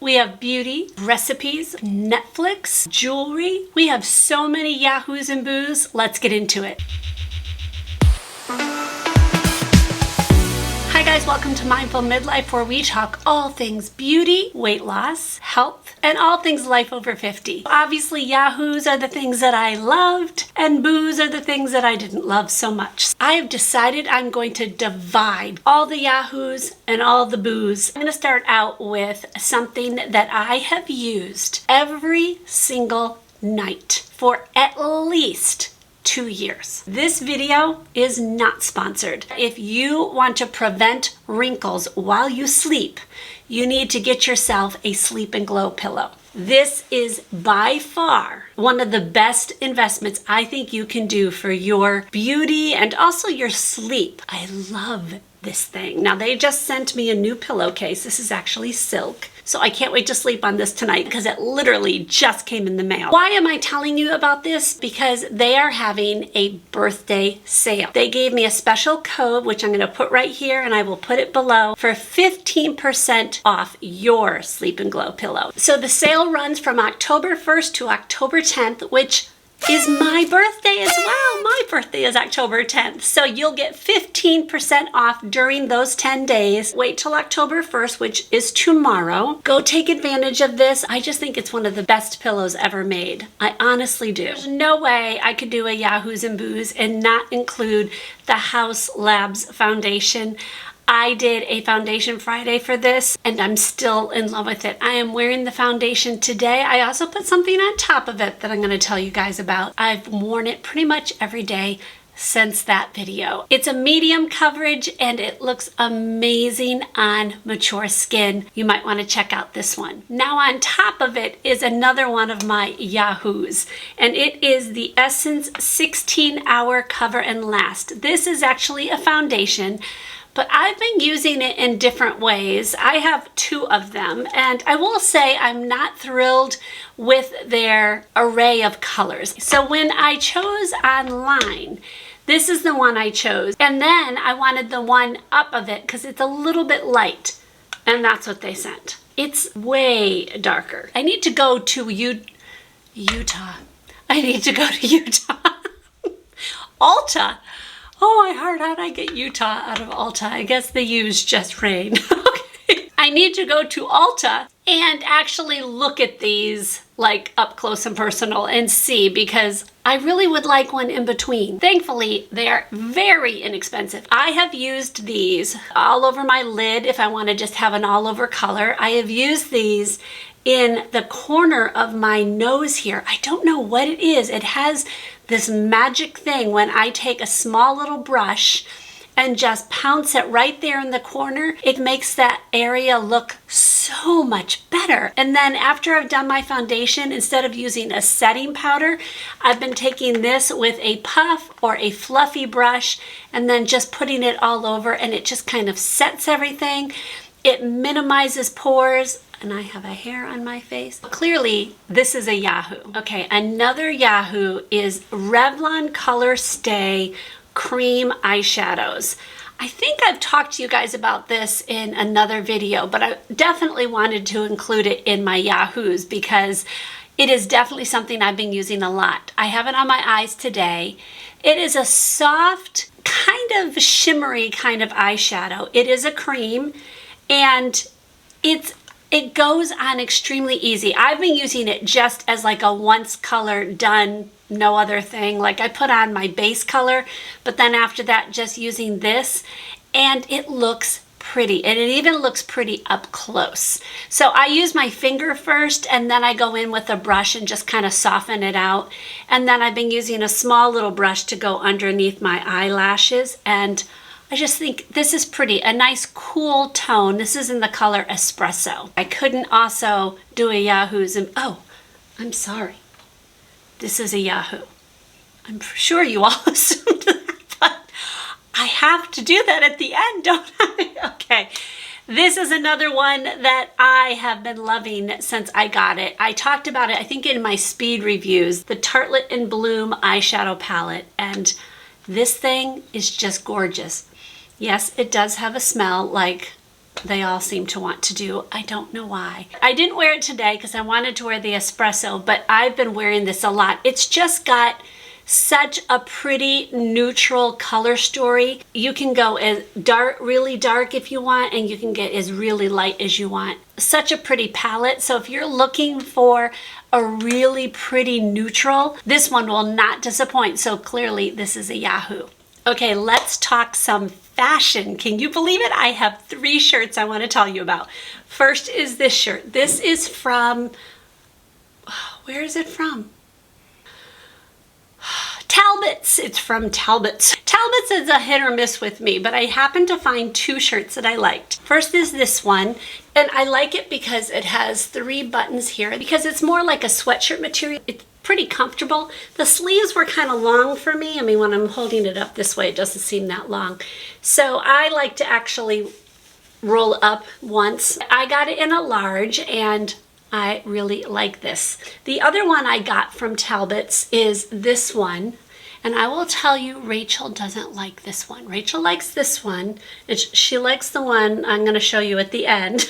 We have beauty, recipes, Netflix, jewelry. We have so many Yahoos and boos. Let's get into it. Hi guys, welcome to Mindful Midlife, where we talk all things beauty, weight loss, health, and all things life over 50. Obviously, Yahoos are the things that I loved, and boos are the things that I didn't love so much. I have decided I'm going to divide all the Yahoos and all the boos. I'm going to start out with something that I have used every single night for at least 2 years. This video is not sponsored. If you want to prevent wrinkles while you sleep, you need to get yourself a Sleep and Glow pillow. This is by far one of the best investments I think you can do for your beauty and also your sleep. I love this thing. Now they just sent me a new pillowcase. This is actually silk. So I can't wait to sleep on this tonight because it literally just came in the mail. Why am I telling you about this? Because they are having a birthday sale. They gave me a special code, which I'm going to put right here and I will put it below, for 15% off your Sleep and Glow pillow. So the sale runs from October 1st to October 10th, which is my birthday as well. My birthday is October 10th. So you'll get 15% off during those 10 days. Wait till October 1st, which is tomorrow. Go take advantage of this. I just think it's one of the best pillows ever made. I honestly do. There's no way I could do a Yahoos and Boos and not include the House Labs foundation. I did a foundation Friday for this and I'm still in love with it. I am wearing the foundation today. I also put something on top of it that I'm going to tell you guys about. I've worn it pretty much every day since that video. It's a medium coverage and it looks amazing on mature skin. You might want to check out this one. Now on top of it is another one of my Yahoos, and it is the Essence 16-Hour Cover and Last. This is actually a foundation, but I've been using it in different ways. I have 2 of them, and I will say I'm not thrilled with their array of colors. So when I chose online, this is the one I chose. And then I wanted the one up of it because it's a little bit light, and that's what they sent. It's way darker. I need to go to Utah. I need to go to Utah. Alta. Oh my heart, how'd I get Utah out of Alta? I guess they use just rain. Okay. I need to go to Alta and actually look at these like up close and personal and see, because I really would like one in between. Thankfully, they are very inexpensive. I have used these all over my lid if I want to just have an all over color. I have used these in the corner of my nose here. I don't know what it is. It has this magic thing when I take a small little brush and just pounce it right there in the corner. It makes that area look so much better. And then after I've done my foundation, instead of using a setting powder, I've been taking this with a puff or a fluffy brush and then just putting it all over, and it just kind of sets everything. It minimizes pores. And I have a hair on my face. Clearly, this is a Yahoo. Okay, another Yahoo is Revlon Color Stay Cream Eyeshadows. I think I've talked to you guys about this in another video, but I definitely wanted to include it in my Yahoos because it is definitely something I've been using a lot. I have it on my eyes today. It is a soft, kind of shimmery kind of eyeshadow. It is a cream, and it goes on extremely easy. I've been using it just as like a once color done, no other thing. Like I put on my base color, but then after that, just using this, and it looks pretty. And it even looks pretty up close. So I use my finger first, and then I go in with a brush and just kind of soften it out. And then I've been using a small little brush to go underneath my eyelashes, and I just think this is pretty, a nice cool tone. This is in the color Espresso. I couldn't also do a Yahoos and, oh, I'm sorry. This is a Yahoo. I'm sure you all assumed that, but I have to do that at the end, don't I? Okay. This is another one that I have been loving since I got it. I talked about it, I think, in my speed reviews, the Tartelette in Bloom eyeshadow palette, and this thing is just gorgeous. Yes, it does have a smell like they all seem to want to do. I don't know why. I didn't wear it today because I wanted to wear the espresso, but I've been wearing this a lot. It's just got such a pretty neutral color story. You can go as dark, really dark if you want, and you can get as really light as you want. Such a pretty palette. So if you're looking for a really pretty neutral, this one will not disappoint. So clearly this is a Yahoo. Okay, let's talk some fashion. Can you believe it? I have 3 shirts I want to tell you about. First is this shirt. This is from, where is it from? Talbot's. It's from Talbot's. Talbot's is a hit or miss with me, but I happened to find 2 shirts that I liked. First is this one, and I like it because it has 3 buttons here, because it's more like a sweatshirt material. It's pretty comfortable. The sleeves were kind of long for me. I mean, when I'm holding it up this way, it doesn't seem that long. So I like to actually roll up once. I got it in a large, and I really like this. The other one I got from Talbot's is this one. And I will tell you, Rachel doesn't like this one. Rachel likes this one. She likes the one I'm going to show you at the end.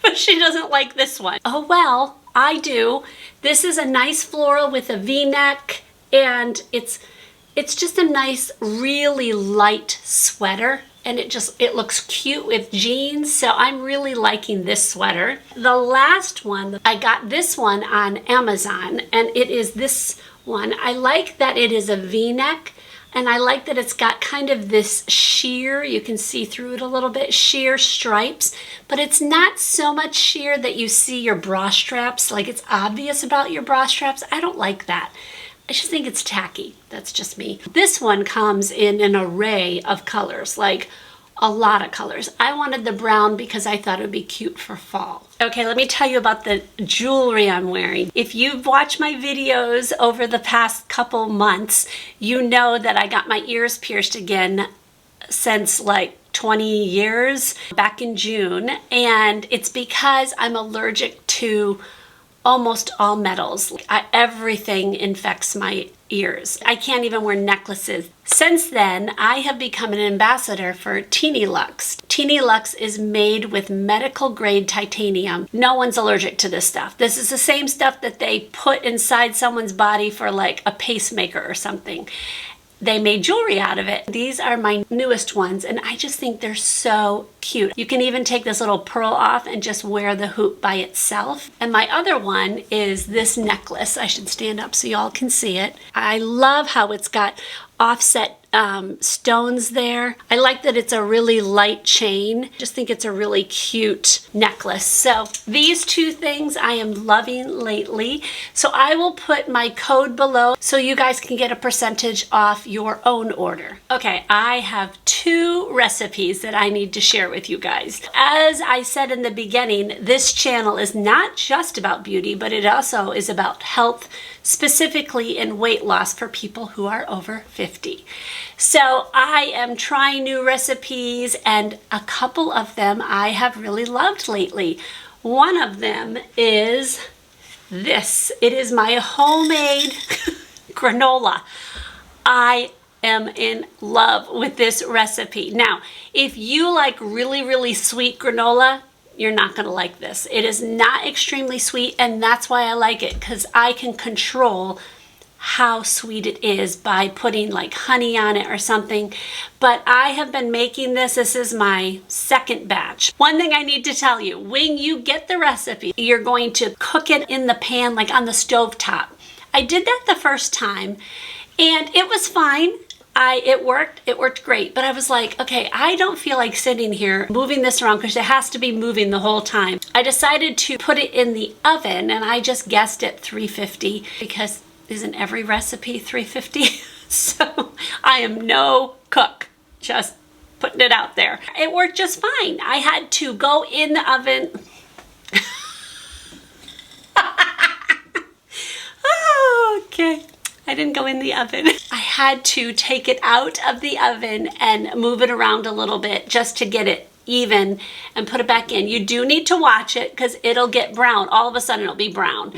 But she doesn't like this one. Oh well, I do. This is a nice floral with a V-neck. And it's just a nice, really light sweater. And it looks cute with jeans, so I'm really liking this sweater. The last one, I got this one on Amazon, and it is this one. I like that it is a V-neck, and I like that it's got kind of this sheer, you can see through it a little bit, sheer stripes, but it's not so much sheer that you see your bra straps, like it's obvious about your bra straps. I don't like that. I just think it's tacky. That's just me. This one comes in an array of colors, like a lot of colors. I wanted the brown because I thought it would be cute for fall. Okay, let me tell you about the jewelry I'm wearing. If you've watched my videos over the past couple months, you know that I got my ears pierced again since like 20 years, back in June. And it's because I'm allergic to almost all metals. Everything infects my ears. I can't even wear necklaces. Since then, I have become an ambassador for Teeny Lux. Teeny Lux is made with medical grade titanium. No one's allergic to this stuff. This is the same stuff that they put inside someone's body for like a pacemaker or something. They made jewelry out of it. These are my newest ones, and I just think they're so cute. You can even take this little pearl off and just wear the hoop by itself. And my other one is this necklace. I should stand up so y'all can see it. I love how it's got offset stones there. I like that it's a really light chain. Just think it's a really cute necklace. So these 2 things I am loving lately. So I will put my code below so you guys can get a percentage off your own order. Okay, I have 2 recipes that I need to share with you guys. As I said in the beginning, this channel is not just about beauty, but it also is about health, specifically in weight loss for people who are over 50. So I am trying new recipes, and a couple of them I have really loved lately. One of them is this. It is my homemade granola. I am in love with this recipe. Now, if you like really, really sweet granola, you're not going to like this. It is not extremely sweet, and that's why I like it, because I can control how sweet it is by putting like honey on it or something. But I have been making this. This is my 2nd batch. One thing I need to tell you, when you get the recipe, you're going to cook it in the pan, like on the stove top. I did that the first time, and it was fine. It worked great, but I was like, okay, I don't feel like sitting here moving this around because it has to be moving the whole time. I decided to put it in the oven, and I just guessed at 350 because isn't every recipe 350? So I am no cook, just putting it out there. It worked just fine. I had to go in the oven. Oh, okay. I didn't go in the oven. I had to take it out of the oven and move it around a little bit just to get it even and put it back in. You do need to watch it because it'll get brown. All of a sudden it'll be brown.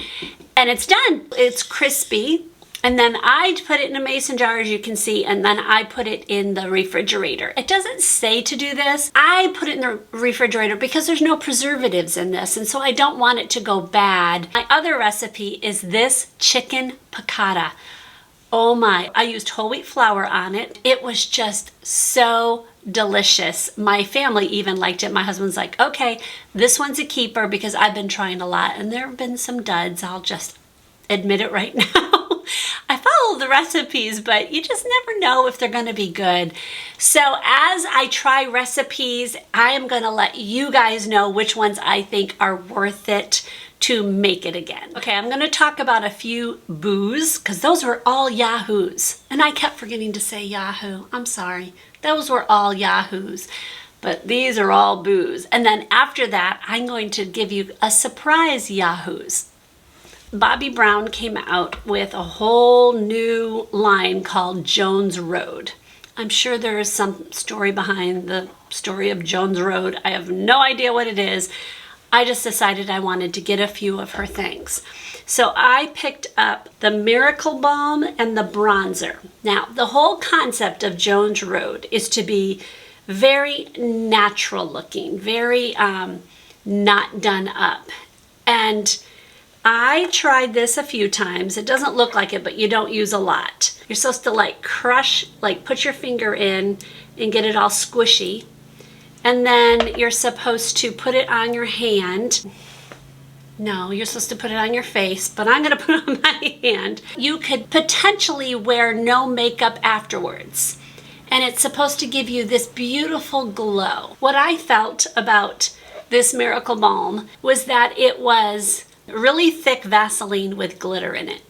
And it's done. It's crispy And then I put it in a mason jar, as you can see, and then I put it in the refrigerator. It doesn't say to do this. I put it in the refrigerator because there's no preservatives in this, and so I don't want it to go bad. My other recipe is this chicken piccata. Oh my, I used whole wheat flour on it. It was just so delicious. My family even liked it. My husband's like, okay, this one's a keeper because I've been trying a lot and there have been some duds. I'll just admit it right now. I follow the recipes, but you just never know if they're going to be good. So as I try recipes, I am going to let you guys know which ones I think are worth it to make it again. Okay, I'm going to talk about a few boos because those were all Yahoos. And I kept forgetting to say Yahoo. I'm sorry. Those were all Yahoos. But these are all boos. And then after that, I'm going to give you a surprise Yahoos. Bobbi Brown came out with a whole new line called Jones Road. I'm sure there is some story behind the story of Jones Road. I have no idea what it is. I just decided I wanted to get a few of her things. So I picked up the Miracle Balm and the Bronzer. Now, the whole concept of Jones Road is to be very natural looking, very not done up. And I tried this a few times. It doesn't look like it, but you don't use a lot. You're supposed to like crush, like put your finger in and get it all squishy. And then you're supposed to put it on your hand. No, you're supposed to put it on your face, but I'm gonna put it on my hand. You could potentially wear no makeup afterwards. And it's supposed to give you this beautiful glow. What I felt about this Miracle Balm was that it was really thick Vaseline with glitter in it.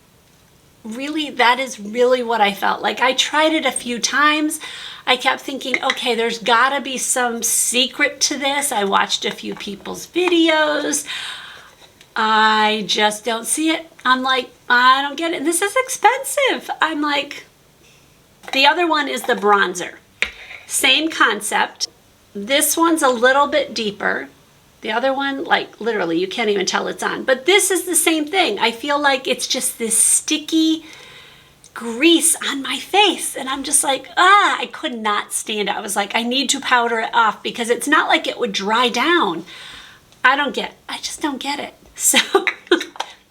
Really, that is really what I felt like. I tried it a few times. I kept thinking, okay, there's gotta be some secret to this. I watched a few people's videos. I just don't see it. I'm like, I don't get it. This is expensive. I'm like, the other one is the bronzer. Same concept. This one's a little bit deeper. The other one, like literally, you can't even tell it's on. But this is the same thing. I feel like it's just this sticky grease on my face. And I'm just like, I could not stand it. I was like, I need to powder it off because it's not like it would dry down. I just don't get it. So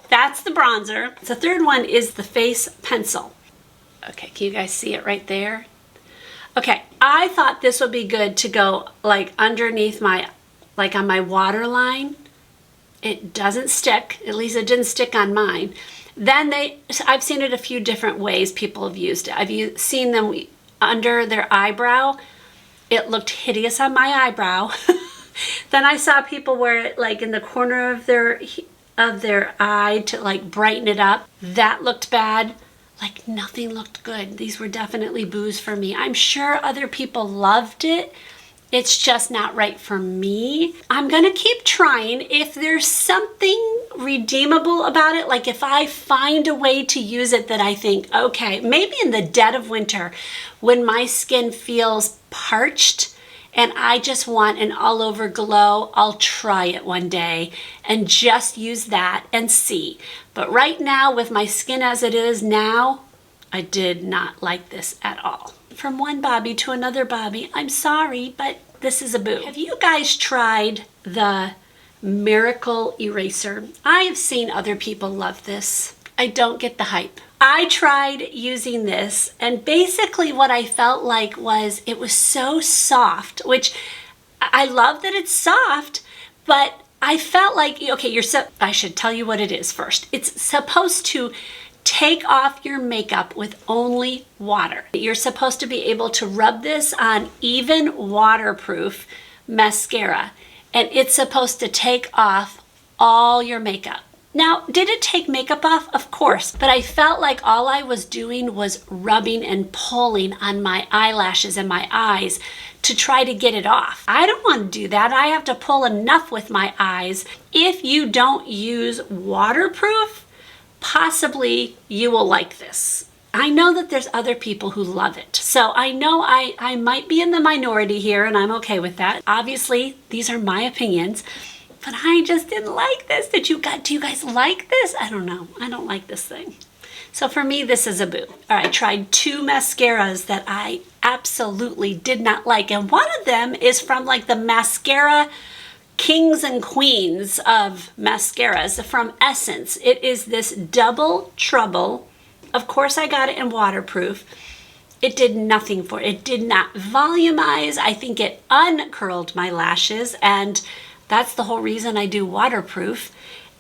that's the bronzer. The third one is the face pencil. Okay, can you guys see it right there? Okay, I thought this would be good to go like underneath my, like on my waterline. It doesn't stick, at least it didn't stick on mine. Then I've seen it a few different ways people have used it. I've seen them under their eyebrow. It looked hideous on my eyebrow. Then I saw people wear it like in the corner of their eye to like brighten it up. That looked bad. Like nothing looked good. These were definitely boos for me. I'm sure other people loved it. It's just not right for me. I'm gonna keep trying. If there's something redeemable about it, like if I find a way to use it that I think, okay, maybe in the dead of winter when my skin feels parched and I just want an all over glow, I'll try it one day and just use that and see. But right now with my skin as it is now, I did not like this at all. From one Bobbi to another Bobbi, I'm sorry, but this is a boo. Have you guys tried the Miracle Eraser? I have seen other people love this. I don't get the hype. I tried using this and basically what I felt like was it was so soft, which I love that it's soft, but I felt like, okay, I should tell you what it is first. It's supposed to take off your makeup with only water. You're supposed to be able to rub this on even waterproof mascara, and it's supposed to take off all your makeup. Now, did it take makeup off? Of course, but I felt like all I was doing was rubbing and pulling on my eyelashes and my eyes to try to get it off. I don't want to do that. I have to pull enough with my eyes. If you don't use waterproof, possibly you will like this. I know that there's other people who love it. So I know I might be in the minority here and I'm okay with that. Obviously, these are my opinions. But I just didn't like this. Do you guys like this? I don't know. I don't like this thing. So for me, this is a boo. All right, I tried 2 mascaras that I absolutely did not like. And one of them is from like the mascara kings and queens of mascaras from Essence. It is this Double Trouble. Of course, I got it in waterproof. It did nothing for it. It did not volumize. I think it uncurled my lashes, and that's the whole reason I do waterproof.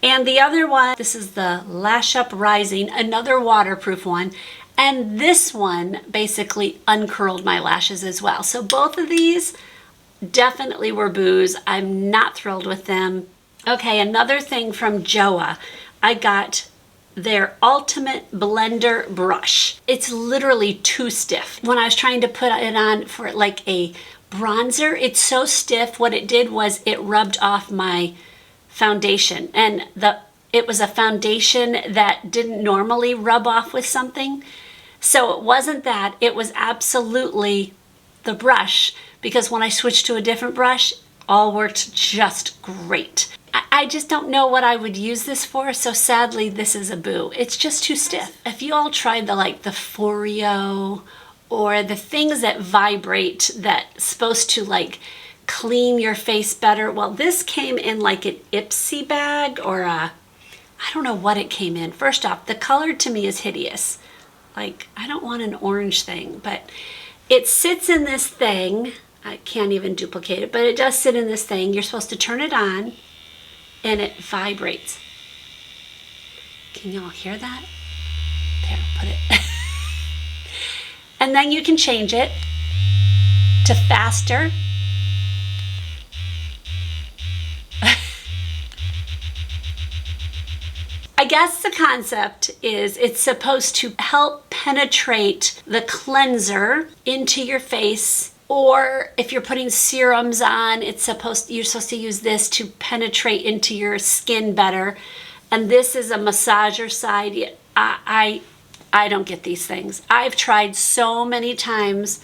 And the other one, this is the Lash Up Rising, another waterproof one. And this one basically uncurled my lashes as well. So both of these definitely were boos. I'm not thrilled with them. Okay, another thing from Joa. I got their Ultimate Blender brush. It's literally too stiff. When I was trying to put it on for like a bronzer, it's so stiff. What it did was it rubbed off my foundation, and it was a foundation that didn't normally rub off with something. So it wasn't that, it was absolutely the brush, because when I switched to a different brush, all worked just great. I just don't know what I would use this for, so sadly this is a boo. It's just too stiff. If you all tried the Foreo or the things that vibrate that's supposed to like clean your face better, well, this came in like an Ipsy bag or I don't know what it came in. First off, the color to me is hideous. Like, I don't want an orange thing, but it sits in this thing. I can't even duplicate it, but it does sit in this thing. You're supposed to turn it on and it vibrates. Can y'all hear that? There, put it. And then you can change it to faster. I guess the concept is it's supposed to help penetrate the cleanser into your face, or if you're putting serums on, you're supposed to use this to penetrate into your skin better. And this is a massager side. I don't get these things. I've tried so many times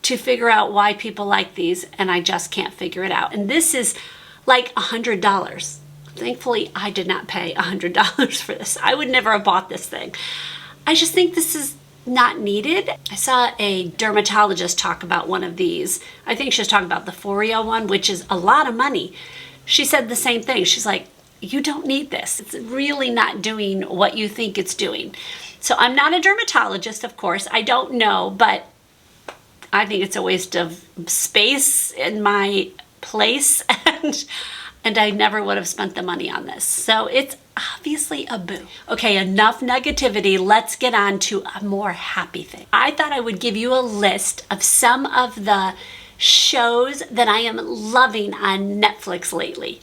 to figure out why people like these, and I just can't figure it out. And this is like $100. Thankfully, I did not pay $100 for this. I would never have bought this thing. I just think this is not needed. I saw a dermatologist talk about one of these. I think she was talking about the Foreo one, which is a lot of money. She said the same thing. She's like, you don't need this. It's really not doing what you think it's doing. So I'm not a dermatologist, of course. I don't know, but I think it's a waste of space in my place, and I never would have spent the money on this. So it's obviously a boo. Okay, enough negativity. Let's get on to a more happy thing. I thought I would give you a list of some of the shows that I am loving on Netflix lately.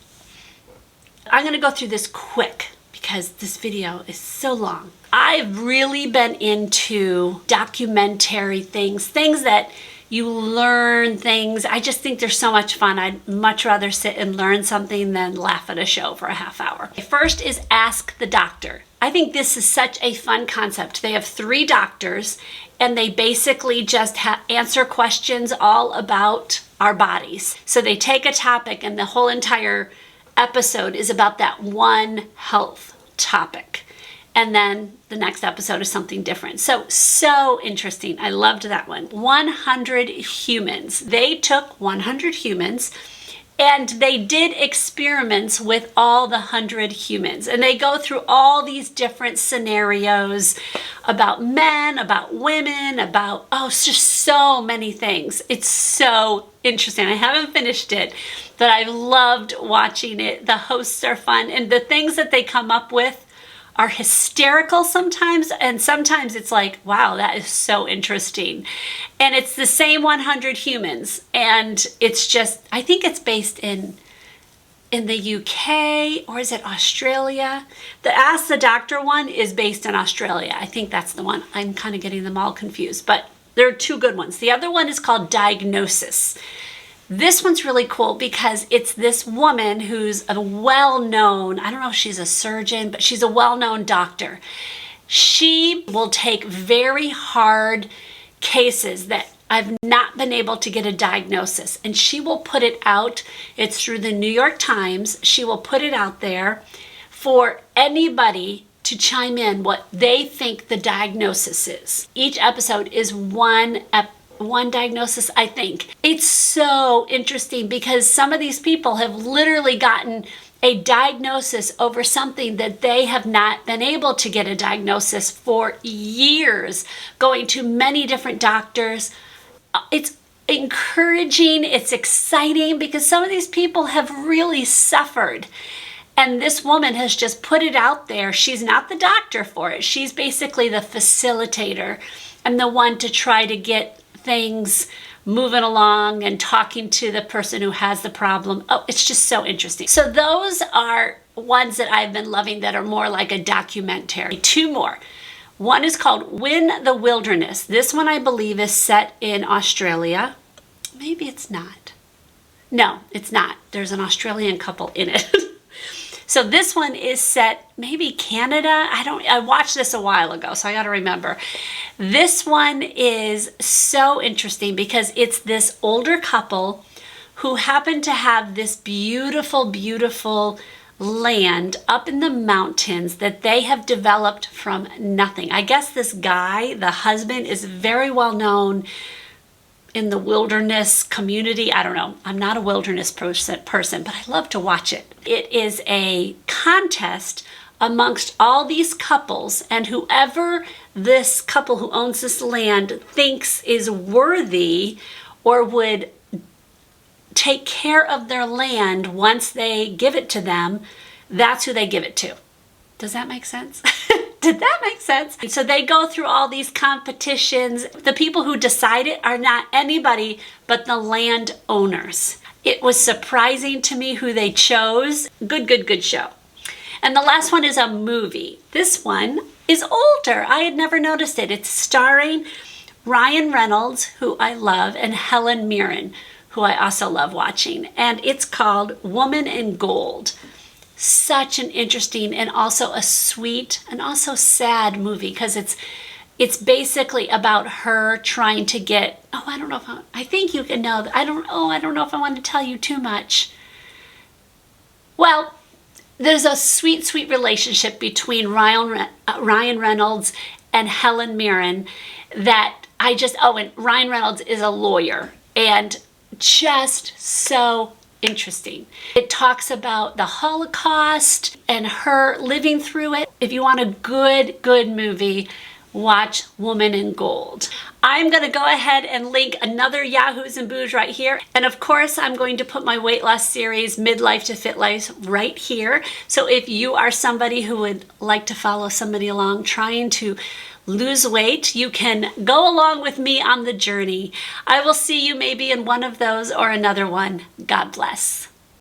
I'm gonna go through this quick because this video is so long. I've really been into documentary things that you learn things. I just think they're so much fun. I'd much rather sit and learn something than laugh at a show for a half hour. First is Ask the Doctor. I think this is such a fun concept. They have 3 doctors, and they basically just answer questions all about our bodies. So they take a topic, and the whole entire episode is about that one health topic. And then the next episode is something different. So interesting. I loved that one. 100 Humans. They took 100 humans and they did experiments with all the 100 humans. And they go through all these different scenarios about men, about women, about, it's just so many things. It's so interesting. I haven't finished it, but I loved watching it. The hosts are fun, and the things that they come up with are hysterical sometimes, and sometimes it's like, wow, that is so interesting. And it's the same 100 humans, and it's just, I think it's based in the UK, or is it Australia? The Ask the Doctor one is based in Australia. I think that's the one. I'm kind of getting them all confused, but there are 2 good ones. The other one is called Diagnosis. This one's really cool because it's this woman who's a well-known, I don't know if she's a surgeon, but she's a well-known doctor. She will take very hard cases that I've not been able to get a diagnosis, and she will put it out. It's through the New York Times. She will put it out there for anybody to chime in what they think the diagnosis is. Each episode is one diagnosis, I think. It's so interesting because some of these people have literally gotten a diagnosis over something that they have not been able to get a diagnosis for years, going to many different doctors. It's encouraging, it's exciting because some of these people have really suffered. And this woman has just put it out there. She's not the doctor for it. She's basically the facilitator and the one to try to get things moving along and talking to the person who has the problem. Oh, it's just so interesting. So those are ones that I've been loving that are more like a documentary. Two more. One is called Win the Wilderness. This one I believe is set in Australia. Maybe it's not. No, it's not. There's an Australian couple in it. So this one is set maybe Canada. I watched this a while ago, so I got to remember. This one is so interesting because it's this older couple who happen to have this beautiful, beautiful land up in the mountains that they have developed from nothing. I guess this guy, the husband, is very well known in the wilderness community. I don't know. I'm not a wilderness person, but I love to watch it. It is a contest amongst all these couples, and whoever this couple who owns this land thinks is worthy or would take care of their land once they give it to them, that's who they give it to. Does that make sense? Did that make sense? So they go through all these competitions. The people who decide it are not anybody but the landowners. It was surprising to me who they chose. Good show. And the last one is a movie. This one is older. I had never noticed it. It's starring Ryan Reynolds, who I love, and Helen Mirren, who I also love watching. And it's called Woman in Gold. Such an interesting and also a sweet and also sad movie because it's basically about her trying to get, I think you can know, I don't know if I want to tell you too much. Well, there's a sweet, sweet relationship between Ryan Reynolds and Helen Mirren that and Ryan Reynolds is a lawyer and just so interesting. It talks about the Holocaust and her living through it. If you want a good movie, watch Woman in Gold. I'm going to go ahead and link another Yahoos and Boos right here. And of course, I'm going to put my weight loss series, Midlife to Fit Life, right here. So if you are somebody who would like to follow somebody along trying to lose weight, you can go along with me on the journey. I will see you maybe in one of those or another one. God bless.